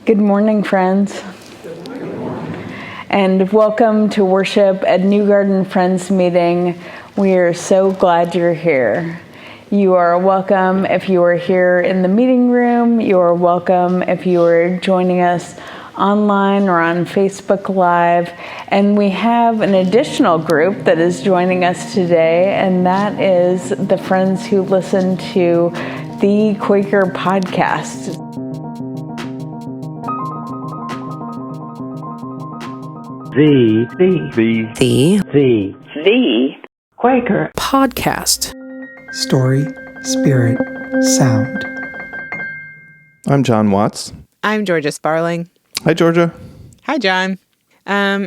Good morning, friends. And welcome to worship at New Garden Friends Meeting. We are so glad you're here. You are welcome if you are here in the meeting room. You are welcome if you are joining us online or on Facebook Live. And we have an additional group that is joining us today, and that is the friends who listen to Thee Quaker Podcast. Thee Quaker Podcast. Story, spirit, sound. I'm Jon Watts. I'm Georgia Sparling. Hi, Georgia. Hi, John.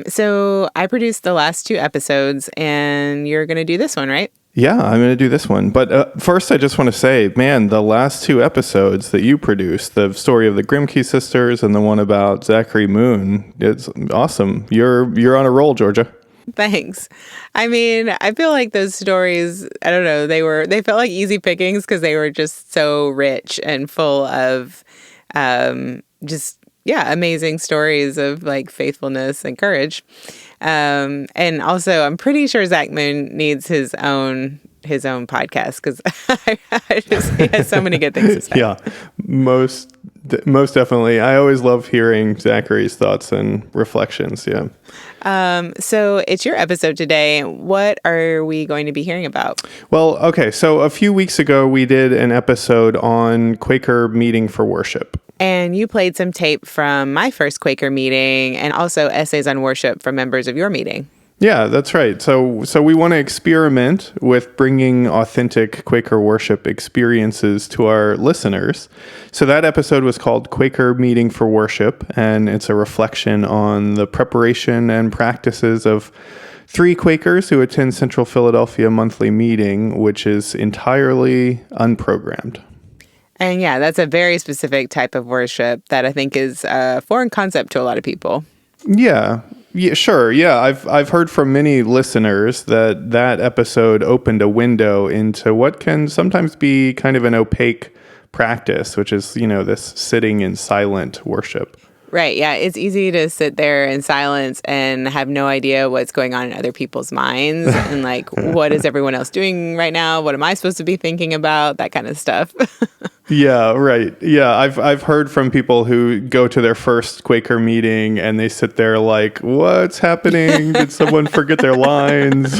So I produced the last two episodes, and you're going to do this one, right? Yeah, I'm going to do this one. But first, I just want to say, man, the last two episodes that you produced, the story of the Grimke sisters and the one about Zachary Moon, it's awesome. You're on a roll, Georgia. Thanks. I mean, I feel like those stories, I don't know, they felt like easy pickings because they were just so rich and full of amazing stories of like faithfulness and courage. And also, I'm pretty sure Zach Moon needs his own podcast because he has so many good things to say. Yeah, most definitely. I always love hearing Zachary's thoughts and reflections. Yeah. So it's your episode today. What are we going to be hearing about? Well, okay. So a few weeks ago, we did an episode on Quaker meeting for worship. And you played some tape from my first Quaker meeting and also essays on worship from members of your meeting. Yeah, that's right. So we want to experiment with bringing authentic Quaker worship experiences to our listeners. So that episode was called Quaker Meeting for Worship, and it's a reflection on the preparation and practices of three Quakers who attend Central Philadelphia monthly meeting, which is entirely unprogrammed. And yeah, that's a very specific type of worship that I think is a foreign concept to a lot of people. Yeah, sure. Yeah, I've heard from many listeners that episode opened a window into what can sometimes be kind of an opaque practice, which is, this sitting in silent worship. Right. Yeah. It's easy to sit there in silence and have no idea what's going on in other people's minds and like, what is everyone else doing right now? What am I supposed to be thinking about? That kind of stuff. Yeah, right. Yeah, I've heard from people who go to their first Quaker meeting and they sit there like, what's happening? Did someone forget their lines?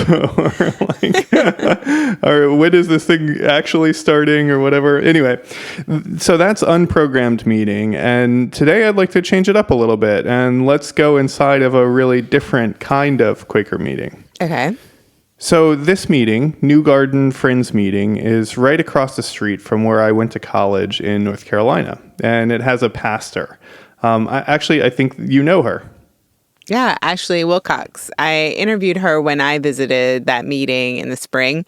or when is this thing actually starting or whatever? Anyway, so that's unprogrammed meeting. And today I'd like to change it up a little bit and let's go inside of a really different kind of Quaker meeting. Okay. So this meeting, New Garden Friends Meeting, is right across the street from where I went to college in North Carolina, and it has a pastor. I think you know her. Yeah, Ashley Wilcox. I interviewed her when I visited that meeting in the spring,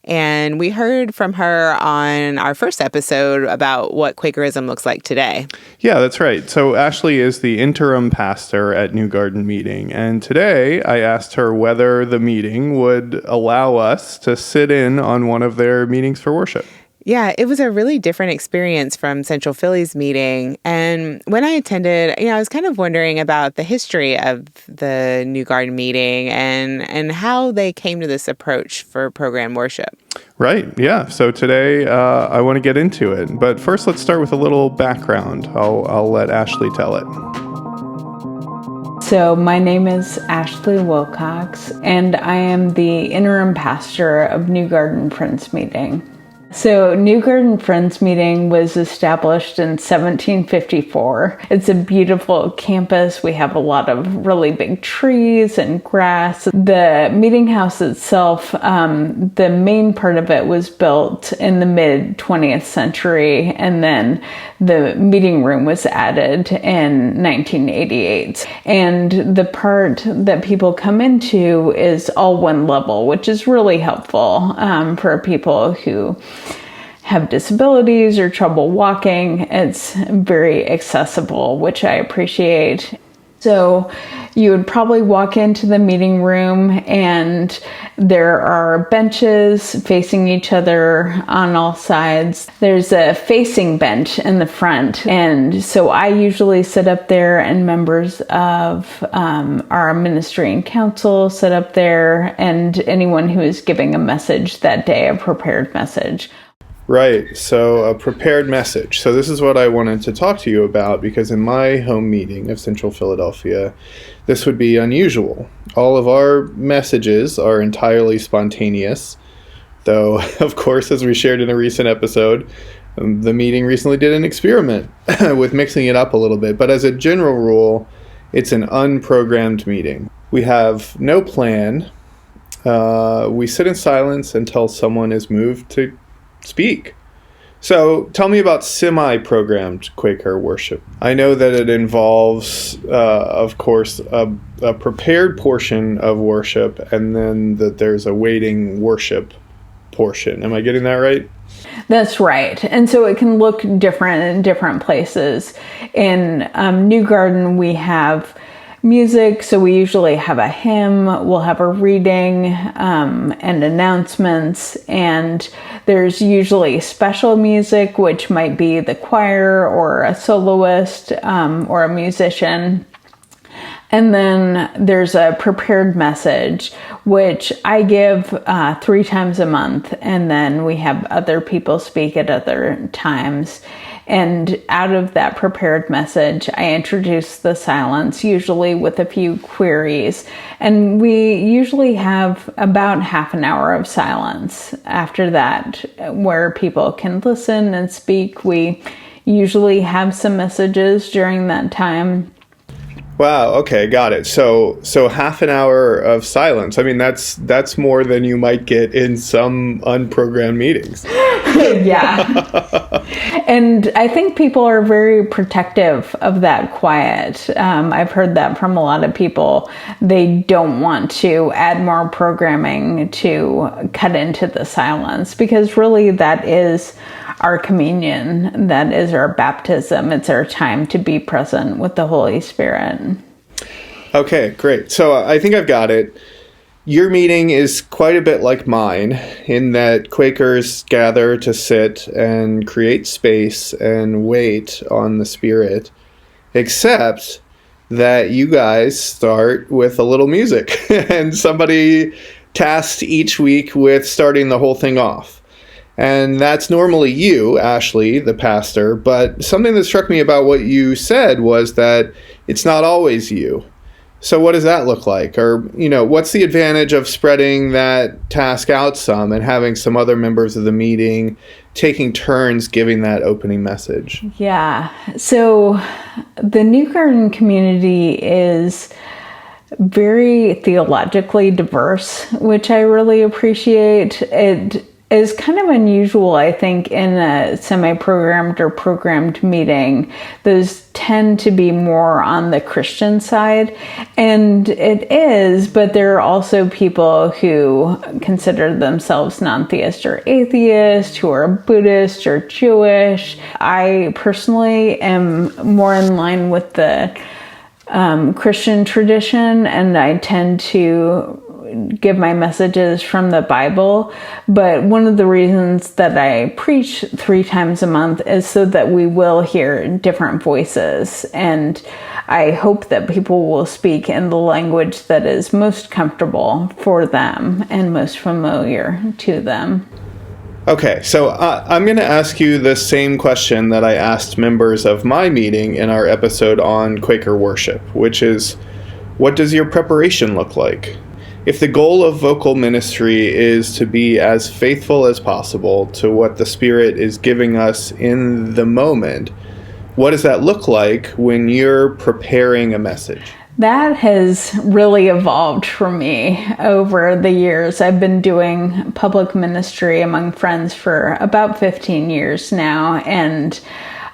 and we heard from her on our first episode about what Quakerism looks like today. Yeah, that's right. So Ashley is the interim pastor at New Garden Meeting. And today I asked her whether the meeting would allow us to sit in on one of their meetings for worship. Yeah, it was a really different experience from Central Philly's meeting. And when I attended, I was kind of wondering about the history of the New Garden meeting and how they came to this approach for program worship. Right, yeah. So today I want to get into it. But first, let's start with a little background. I'll let Ashley tell it. So my name is Ashley Wilcox, and I am the interim pastor of New Garden Friends Meeting. So New Garden Friends Meeting was established in 1754. It's a beautiful campus. We have a lot of really big trees and grass. The meeting house itself, the main part of it was built in the mid 20th century, and then the meeting room was added in 1988. And the part that people come into is all one level, which is really helpful for people who have disabilities or trouble walking. It's very accessible, which I appreciate. So you would probably walk into the meeting room and there are benches facing each other on all sides. There's a facing bench in the front. And so I usually sit up there, and members of our ministry and council sit up there, and anyone who is giving a message that day, a prepared message. Right. So a prepared message. So this is what I wanted to talk to you about, because in my home meeting of Central Philadelphia, this would be unusual. All of our messages are entirely spontaneous, though, of course, as we shared in a recent episode, the meeting recently did an experiment with mixing it up a little bit. But as a general rule, it's an unprogrammed meeting. We have no plan. We sit in silence until someone is moved to speak. So tell me about semi-programmed Quaker worship. I know that it involves, of course, a prepared portion of worship, and then that there's a waiting worship portion. Am I getting that right? That's right. And so it can look different in different places. In New Garden, we have music, so we usually have a hymn, we'll have a reading and announcements, and there's usually special music, which might be the choir or a soloist or a musician. And then there's a prepared message, which I give 3 times a month, and then we have other people speak at other times. And out of that prepared message, I introduce the silence, usually with a few queries. And we usually have about half an hour of silence after that, where people can listen and speak. We usually have some messages during that time. Wow. Okay. Got it. So half an hour of silence. I mean, that's more than you might get in some unprogrammed meetings. Yeah. And I think people are very protective of that quiet. I've heard that from a lot of people. They don't want to add more programming to cut into the silence, because really that is our communion. That is our baptism. It's our time to be present with the Holy Spirit. Okay, great. So I think I've got it. Your meeting is quite a bit like mine in that Quakers gather to sit and create space and wait on the Spirit, except that you guys start with a little music and somebody tasked each week with starting the whole thing off. And that's normally you, Ashley, the pastor, but something that struck me about what you said was that it's not always you. So what does that look like? Or, what's the advantage of spreading that task out some and having some other members of the meeting taking turns giving that opening message? Yeah. So the New Garden community is very theologically diverse, which I really appreciate. It is kind of unusual, I think, in a semi-programmed or programmed meeting. Those tend to be more on the Christian side, and it is, but there are also people who consider themselves non-theist or atheist, who are Buddhist or Jewish. I personally am more in line with the Christian tradition, and I tend to give my messages from the Bible. But one of the reasons that I preach 3 times a month is so that we will hear different voices. And I hope that people will speak in the language that is most comfortable for them and most familiar to them. Okay, so I'm going to ask you the same question that I asked members of my meeting in our episode on Quaker worship, which is, what does your preparation look like? If the goal of vocal ministry is to be as faithful as possible to what the Spirit is giving us in the moment, what does that look like when you're preparing a message? That has really evolved for me over the years. I've been doing public ministry among friends for about 15 years now, and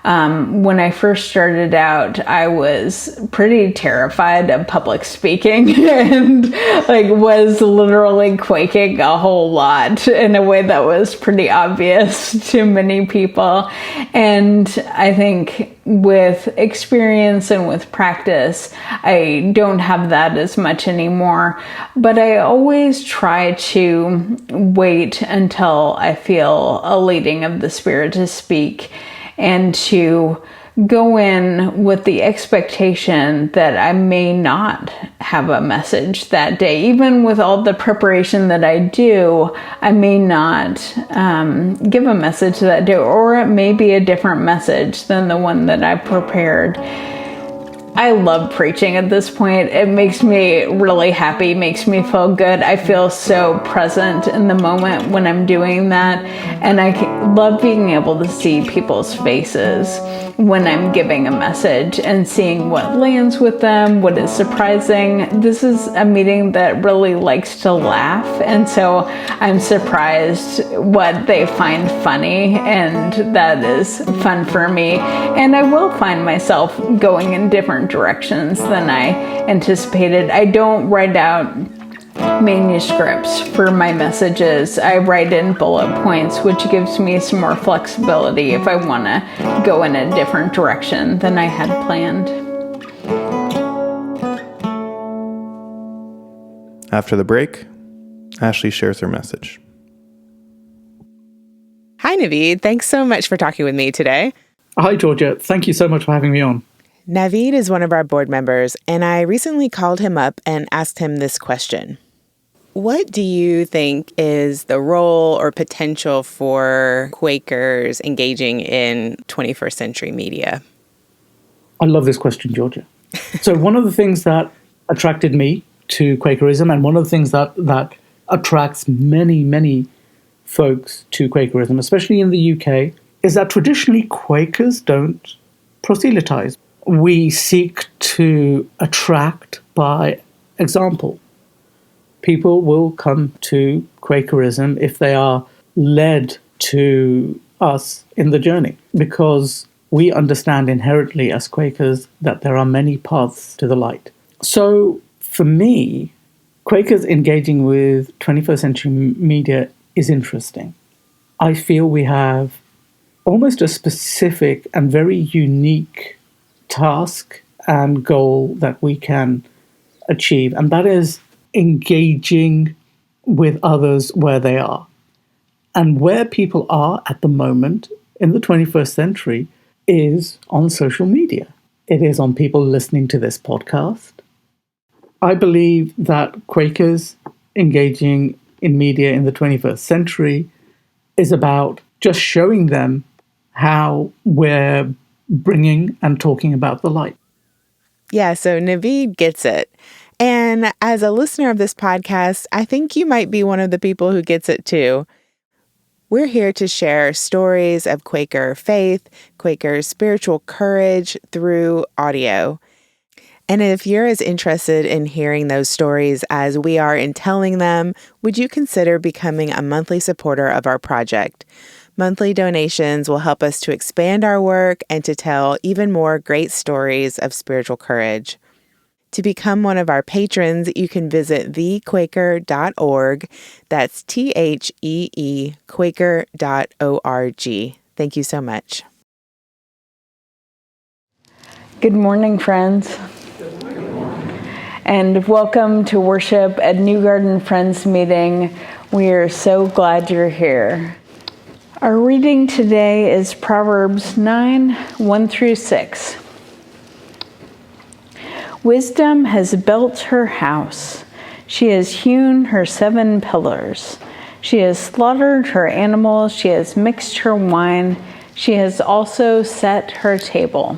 When I first started out, I was pretty terrified of public speaking and was literally quaking a whole lot in a way that was pretty obvious to many people. And I think with experience and with practice, I don't have that as much anymore. But I always try to wait until I feel a leading of the Spirit to speak, and to go in with the expectation that I may not have a message that day. Even with all the preparation that I do, I may not give a message that day, or it may be a different message than the one that I prepared. I love preaching at this point. It makes me really happy, makes me feel good. I feel so present in the moment when I'm doing that. And I love being able to see people's faces when I'm giving a message and seeing what lands with them, what is surprising. This is a meeting that really likes to laugh. And so I'm surprised what they find funny, and that is fun for me. And I will find myself going in different directions than I anticipated. I don't write out manuscripts for my messages. I write in bullet points, which gives me some more flexibility if I want to go in a different direction than I had planned. After the break, Ashley shares her message. Hi, Naveed. Thanks so much for talking with me today. Hi, Georgia. Thank you so much for having me on. Naveed is one of our board members, and I recently called him up and asked him this question. What do you think is the role or potential for Quakers engaging in 21st century media? I love this question, Georgia. So one of the things that attracted me to Quakerism, and one of the things that attracts many, many folks to Quakerism, especially in the UK, is that traditionally Quakers don't proselytize. We seek to attract by example. People will come to Quakerism if they are led to us in the journey, because we understand inherently as Quakers that there are many paths to the light. So for me, Quakers engaging with 21st century media is interesting. I feel we have almost a specific and very unique task and goal that we can achieve, and that is engaging with others where they are. And where people are at the moment in the 21st century is on social media. It is on people listening to this podcast. I believe that Quakers engaging in media in the 21st century is about just showing them how we're bringing and talking about the light. Yeah, so Naveed gets it. And as a listener of this podcast, I think you might be one of the people who gets it too. We're here to share stories of Quaker faith, Quaker spiritual courage through audio. And if you're as interested in hearing those stories as we are in telling them, would you consider becoming a monthly supporter of our project? Monthly donations will help us to expand our work and to tell even more great stories of spiritual courage. To become one of our patrons, you can visit thequaker.org. That's THEE Quaker.org. Thank you so much. Good morning, friends. And welcome to worship at New Garden Friends Meeting. We are so glad you're here. Our reading today is Proverbs 9, 1-6. Wisdom has built her house. She has hewn her 7 pillars. She has slaughtered her animals. She has mixed her wine. She has also set her table.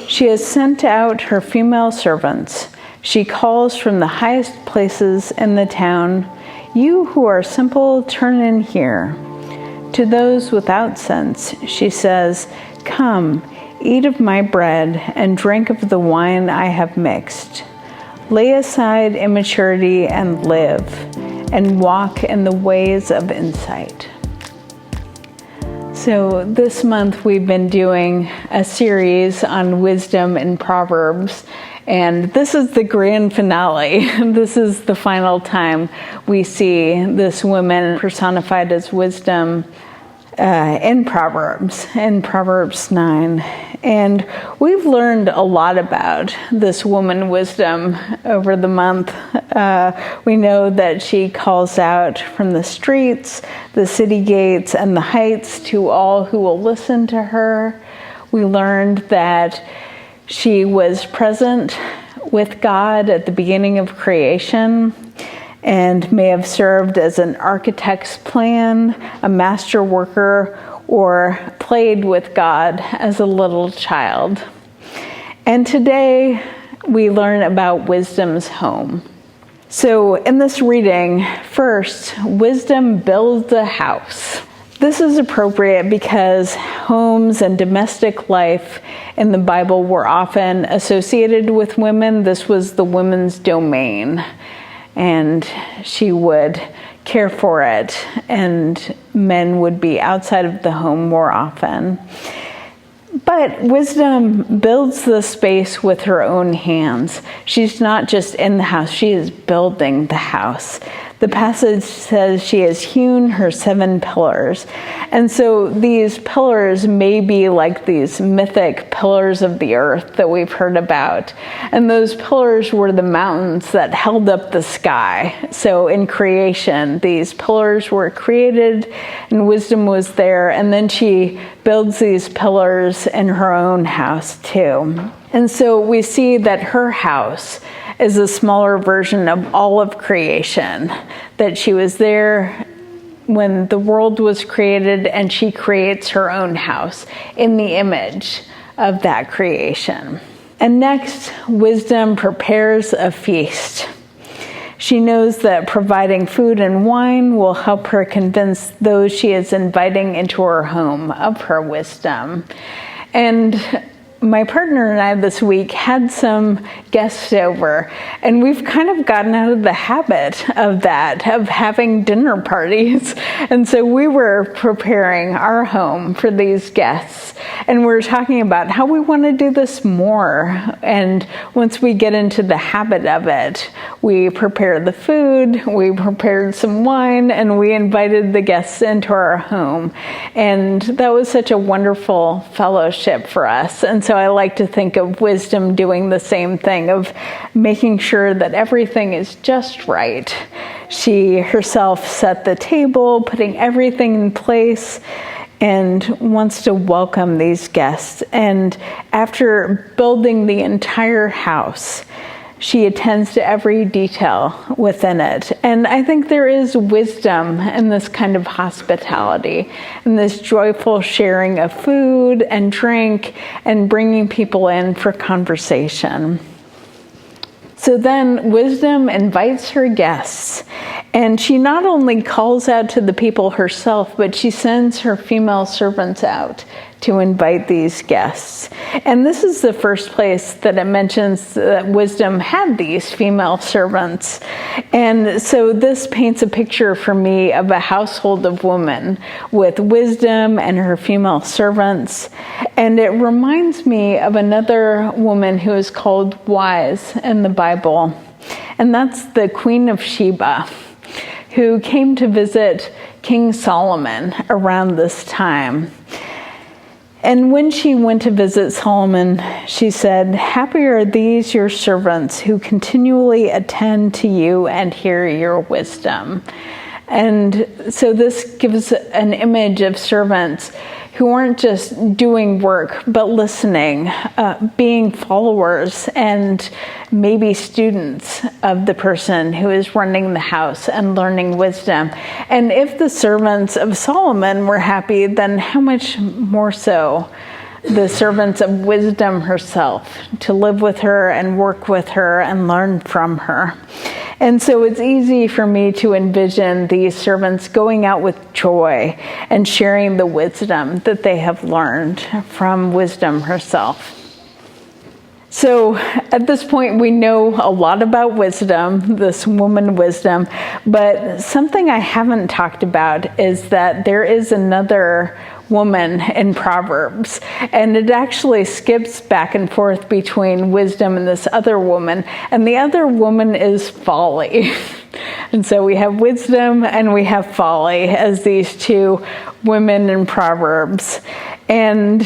She has sent out her female servants. She calls from the highest places in the town, "You who are simple, turn in here." To those without sense, she says, "Come, eat of my bread and drink of the wine I have mixed. Lay aside immaturity and live, and walk in the ways of insight." So this month we've been doing a series on wisdom in Proverbs, and this is the grand finale. This is the final time we see this woman personified as wisdom in Proverbs 9. And we've learned a lot about this woman wisdom over the month. We know that she calls out from the streets, the city gates, and the heights to all who will listen to her. We learned that she was present with God at the beginning of creation and may have served as an architect's plan, a master worker, or played with God as a little child. And today we learn about wisdom's home. So in this reading, first, wisdom builds a house. This is appropriate because homes and domestic life in the Bible were often associated with women. This was the woman's domain, and she would care for it, and men would be outside of the home more often. But wisdom builds the space with her own hands. She's not just in the house, she is building the house. The passage says she has hewn her 7 pillars. And so these pillars may be like these mythic pillars of the earth that we've heard about. And those pillars were the mountains that held up the sky. So in creation, these pillars were created and wisdom was there. And then she builds these pillars in her own house too. And so we see that her house is a smaller version of all of creation, that she was there when the world was created, and she creates her own house in the image of that creation. And next, wisdom prepares a feast. She knows that providing food and wine will help her convince those she is inviting into her home of her wisdom. And my partner and I this week had some guests over, and we've kind of gotten out of the habit of that, of having dinner parties. And so we were preparing our home for these guests, and we were talking about how we want to do this more. And once we get into the habit of it, we prepare the food, we prepared some wine, and we invited the guests into our home. And that was such a wonderful fellowship for us. And so I like to think of wisdom doing the same thing, of making sure that everything is just right. She herself set the table, putting everything in place, and wants to welcome these guests. And after building the entire house, she attends to every detail within it. And I think there is wisdom in this kind of hospitality, in this joyful sharing of food and drink and bringing people in for conversation. So then wisdom invites her guests, and she not only calls out to the people herself, but she sends her female servants out to invite these guests. And this is the first place that it mentions that wisdom had these female servants. And so this paints a picture for me of a household of women with wisdom and her female servants. And it reminds me of another woman who is called wise in the Bible. And that's the Queen of Sheba, who came to visit King Solomon around this time. And when she went to visit Solomon, she said, "Happy are these your servants who continually attend to you and hear your wisdom." And so this gives an image of servants who aren't just doing work, but listening, being followers and maybe students of the person who is running the house and learning wisdom. And if the servants of Solomon were happy, then how much more so the servants of wisdom herself, to live with her and work with her and learn from her. And so it's easy for me to envision these servants going out with joy and sharing the wisdom that they have learned from wisdom herself. So at this point, we know a lot about wisdom, this woman wisdom, but something I haven't talked about is that there is another woman in Proverbs. And it actually skips back and forth between wisdom and this other woman. And the other woman is Folly. And so we have wisdom and we have Folly as these two women in Proverbs. And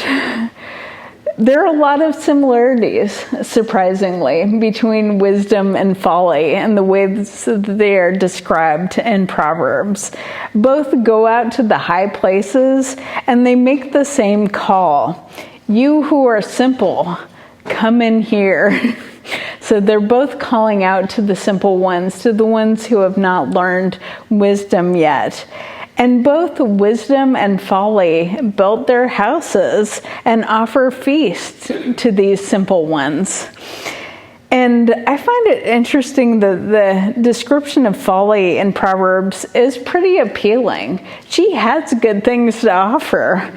there are a lot of similarities, surprisingly, between wisdom and folly and the ways that they are described in Proverbs. Both go out to the high places and they make the same call. You who are simple, come in here. So they're both calling out to the simple ones, to the ones who have not learned wisdom yet. And both wisdom and folly built their houses and offer feasts to these simple ones. And I find it interesting that the description of folly in Proverbs is pretty appealing. She has good things to offer.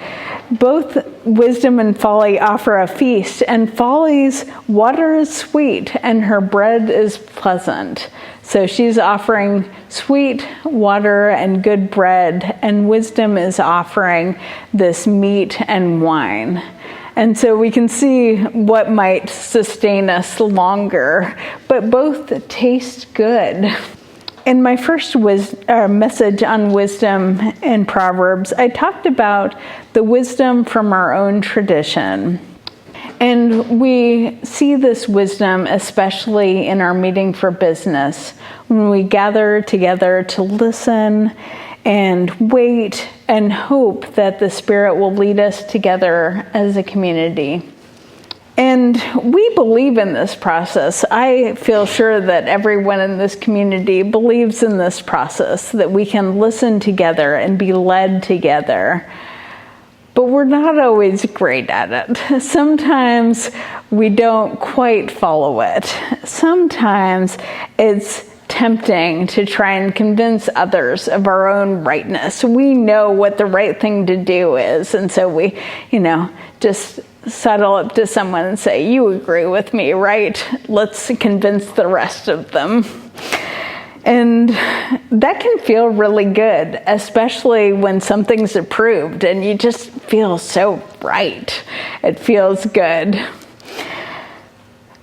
Both wisdom and folly offer a feast, and folly's water is sweet and her bread is pleasant. So she's offering sweet water and good bread, and wisdom is offering this meat and wine. And so we can see what might sustain us longer, but both taste good. In my first message on wisdom in Proverbs, I talked about the wisdom from our own tradition. And we see this wisdom especially in our meeting for business, when we gather together to listen and wait and hope that the Spirit will lead us together as a community. And we believe in this process. I feel sure that everyone in this community believes in this process, that we can listen together and be led together. But we're not always great at it. Sometimes we don't quite follow it. Sometimes it's tempting to try and convince others of our own rightness. We know what the right thing to do is, and so we, just settle up to someone and say, you agree with me, right? Let's convince the rest of them. And that can feel really good, especially when something's approved and you just feel so right. It feels good.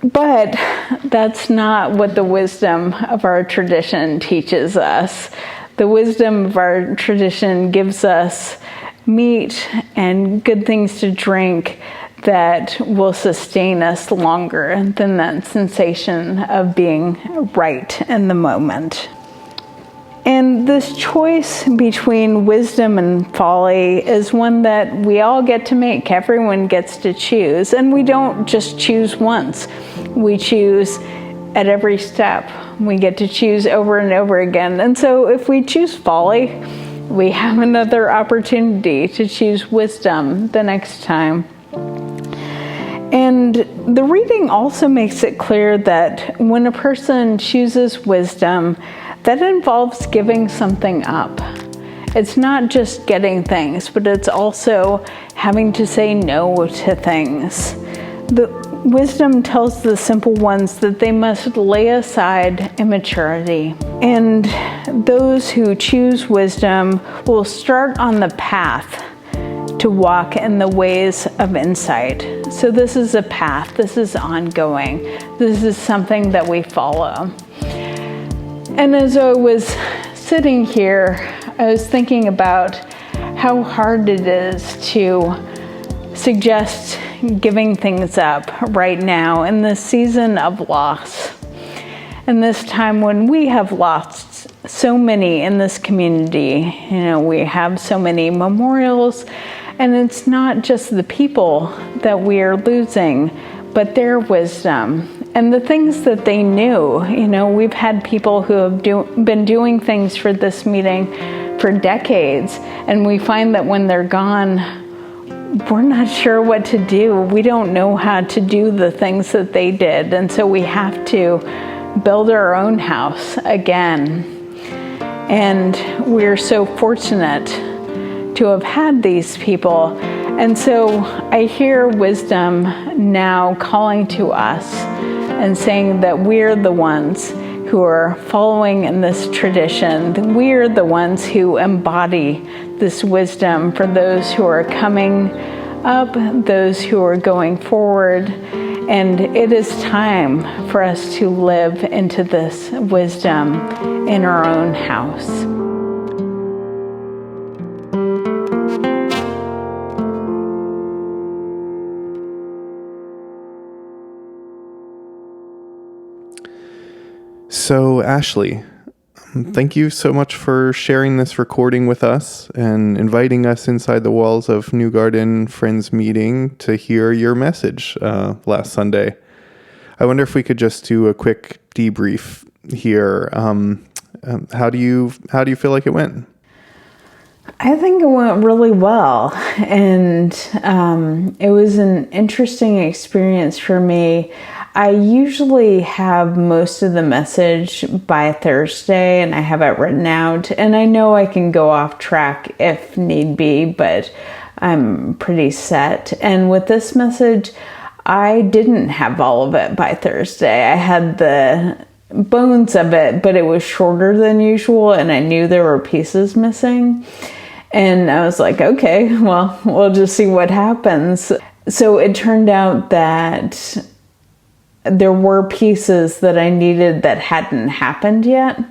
But that's not what the wisdom of our tradition teaches us. The wisdom of our tradition gives us meat and good things to drink that will sustain us longer than that sensation of being right in the moment. And this choice between wisdom and folly is one that we all get to make. Everyone gets to choose. And we don't just choose once. We choose at every step. We get to choose over and over again. And so if we choose folly, we have another opportunity to choose wisdom the next time. And the reading also makes it clear that when a person chooses wisdom, that involves giving something up. It's not just getting things, but it's also having to say no to things. The wisdom tells the simple ones that they must lay aside immaturity. And those who choose wisdom will start on the path to walk in the ways of insight. So this is a path. This is ongoing. This is something that we follow. And as I was sitting here, I was thinking about how hard it is to suggest giving things up right now in this season of loss. In this time when we have lost so many in this community, we have so many memorials, and it's not just the people that we are losing, but their wisdom and the things that they knew. We've had people who have been doing things for this meeting for decades, and we find that when they're gone, we're not sure what to do. We don't know how to do the things that they did, and so we have to build our own house again. And we're so fortunate to have had these people. And so I hear wisdom now calling to us and saying that we're the ones who are following in this tradition. We're the ones who embody this wisdom for those who are coming up, those who are going forward. And it is time for us to live into this wisdom in our own house. So, Ashley, thank you so much for sharing this recording with us and inviting us inside the walls of New Garden Friends Meeting to hear your message last Sunday. I wonder if we could just do a quick debrief here. How do you feel like it went? I think it went really well, and it was an interesting experience for me. I usually have most of the message by Thursday, and I have it written out, and I know I can go off track if need be, but I'm pretty set. And with this message, I didn't have all of it by Thursday. I had the bones of it, but it was shorter than usual, and I knew there were pieces missing. And I was like, okay, well, we'll just see what happens. So it turned out that there were pieces that I needed that hadn't happened yet.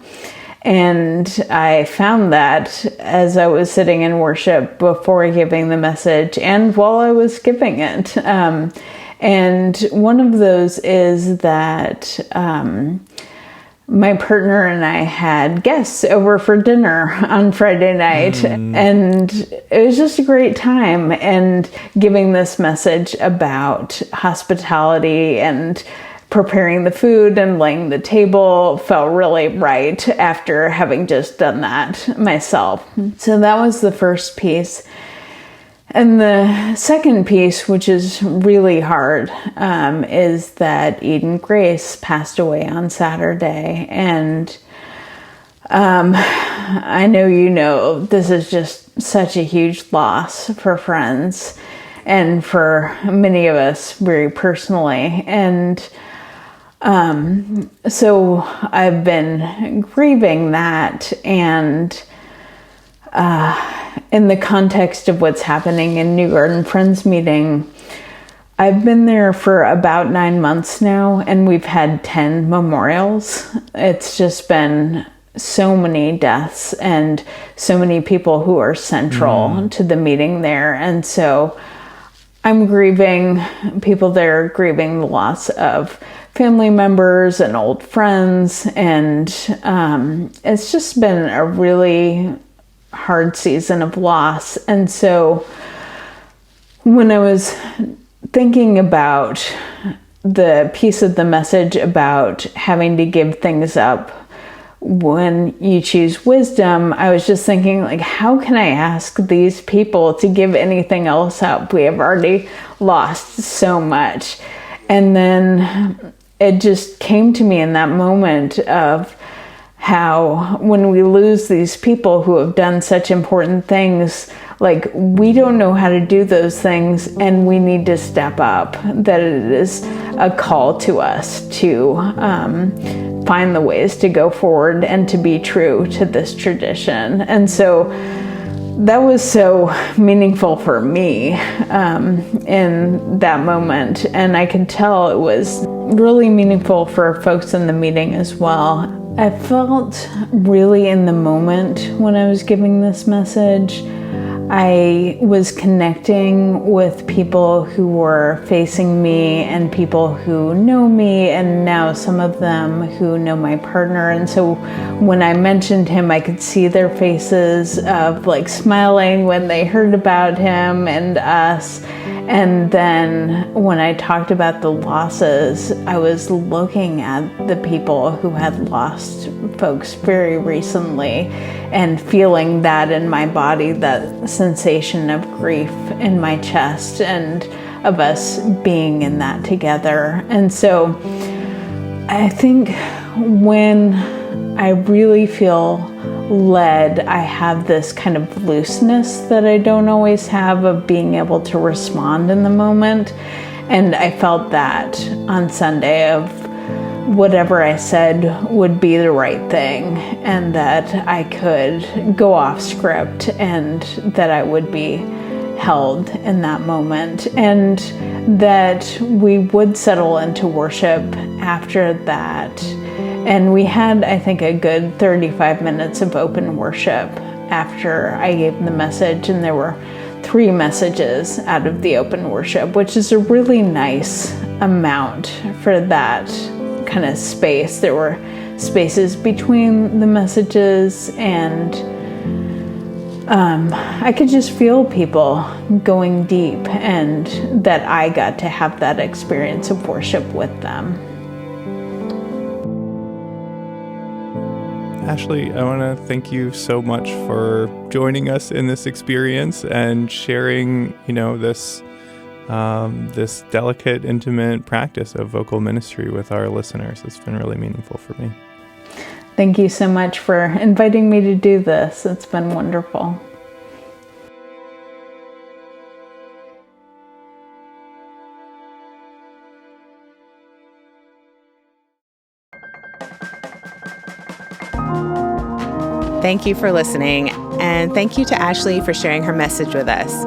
And I found that as I was sitting in worship before giving the message and while I was giving it. And one of those is that my partner and I had guests over for dinner on Friday night, and it was just a great time. And giving this message about hospitality and preparing the food and laying the table felt really right after having just done that myself. So that was the first piece. And the second piece, which is really hard, is that Eden Grace passed away on Saturday. And I know you know this is just such a huge loss for friends and for many of us very personally. And so I've been grieving that, and in the context of what's happening in New Garden Friends Meeting, I've been there for about 9 months now, and we've had 10 memorials. It's just been so many deaths and so many people who are central to the meeting there. And so I'm grieving, people there are grieving the loss of family members and old friends. And it's just been a really hard season of loss. And so when I was thinking about the piece of the message about having to give things up when you choose wisdom, I was just thinking, like, how can I ask these people to give anything else up? We have already lost so much. And then it just came to me in that moment of how when we lose these people who have done such important things, like, we don't know how to do those things, and we need to step up, that it is a call to us to find the ways to go forward and to be true to this tradition. And so that was so meaningful for me in that moment. And I could tell it was really meaningful for folks in the meeting as well. I felt really in the moment when I was giving this message. I was connecting with people who were facing me and people who know me, and now some of them who know my partner. And so when I mentioned him, I could see their faces of like smiling when they heard about him and us. And then when I talked about the losses, I was looking at the people who had lost folks very recently and feeling that in my body, that sensation of grief in my chest and of us being in that together. And so I think when I really feel led, I have this kind of looseness that I don't always have of being able to respond in the moment. And I felt that on Sunday of whatever I said would be the right thing, and that I could go off script and that I would be held in that moment, and that we would settle into worship after that. And we had, I think, a good 35 minutes of open worship after I gave the message, and there were 3 messages out of the open worship, which is a really nice amount for that kind of space. There were spaces between the messages, and I could just feel people going deep, and that I got to have that experience of worship with them. Ashley, I want to thank you so much for joining us in this experience and sharing, this delicate, intimate practice of vocal ministry with our listeners. It's been really meaningful for me. Thank you so much for inviting me to do this. It's been wonderful. Thank you for listening, and thank you to Ashley for sharing her message with us.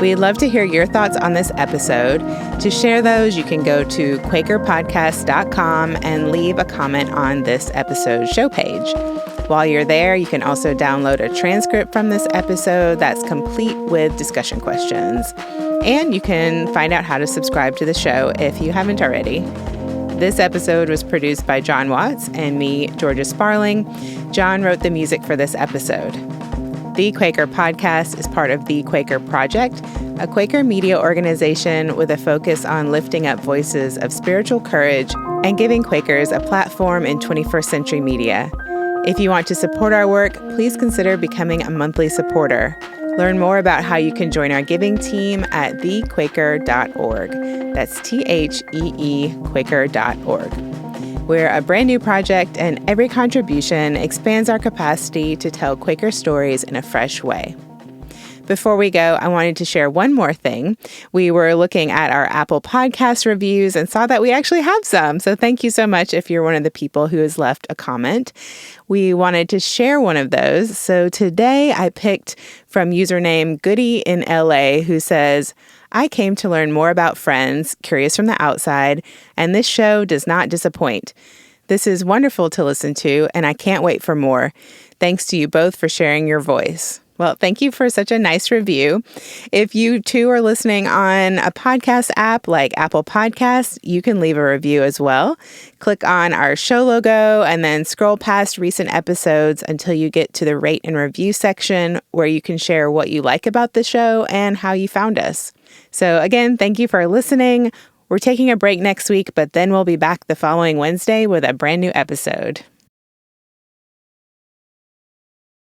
We'd love to hear your thoughts on this episode. To share those, you can go to QuakerPodcast.com and leave a comment on this episode's show page. While you're there, you can also download a transcript from this episode that's complete with discussion questions. And you can find out how to subscribe to the show if you haven't already. This episode was produced by Jon Watts and me, Georgia Sparling. Jon wrote the music for this episode. The Quaker Podcast is part of Thee Quaker Project, a Quaker media organization with a focus on lifting up voices of spiritual courage and giving Quakers a platform in 21st century media. If you want to support our work, please consider becoming a monthly supporter. Learn more about how you can join our giving team at thequaker.org. That's THEE Quaker.org. We're a brand new project, and every contribution expands our capacity to tell Quaker stories in a fresh way. Before we go, I wanted to share one more thing. We were looking at our Apple Podcast reviews and saw that we actually have some. So thank you so much if you're one of the people who has left a comment. We wanted to share one of those. So today I picked from username Goody in LA, who says, "I came to learn more about Friends, curious from the outside, and this show does not disappoint. This is wonderful to listen to, and I can't wait for more. Thanks to you both for sharing your voice." Well, thank you for such a nice review. If you too are listening on a podcast app like Apple Podcasts, you can leave a review as well. Click on our show logo and then scroll past recent episodes until you get to the rate and review section, where you can share what you like about the show and how you found us. So again, thank you for listening. We're taking a break next week, but then we'll be back the following Wednesday with a brand new episode.